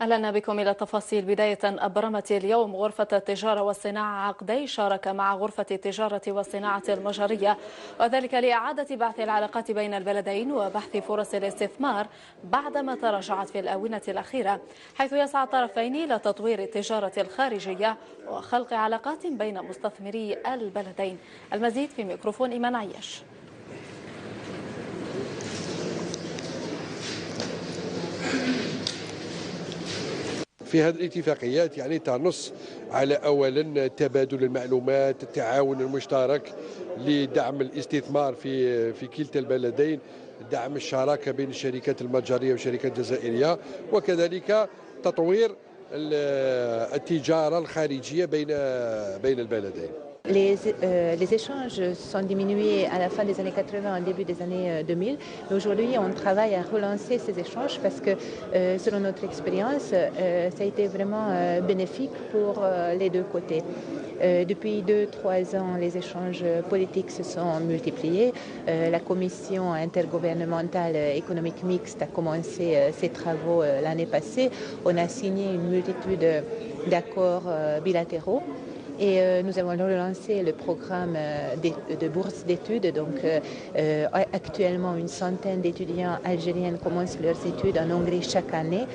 أهلا بكم إلى التفاصيل. بداية، أبرمت اليوم غرفة التجارة والصناعة عقدي شراكة مع غرفة التجارة والصناعة المجرية، وذلك لإعادة بعث العلاقات بين البلدين وبحث فرص الاستثمار بعدما تراجعت في الآونة الأخيرة، حيث يسعى الطرفين إلى تطوير التجارة الخارجية وخلق علاقات بين مستثمري البلدين. المزيد في ميكروفون إيمان عياش. في هذه الاتفاقيات تنص على أولا تبادل المعلومات، التعاون المشترك لدعم الاستثمار في كلتا البلدين، دعم الشراكة بين الشركات المجرية والشركات الجزائرية، وكذلك تطوير التجارة الخارجية بين البلدين. Les échanges sont diminués à la fin des années 80, au début des années 2000. Mais aujourd'hui, on travaille à relancer ces échanges parce que, selon notre expérience, ça a été vraiment bénéfique pour les deux côtés. Depuis 2-3 ans, les échanges politiques se sont multipliés. La commission intergouvernementale économique mixte a commencé ses travaux l'année passée. On a signé une multitude d'accords bilatéraux. Et nous avons relancé le programme de bourse d'études. Donc actuellement, une centaine d'étudiants algériens commencent leurs études en Hongrie chaque année.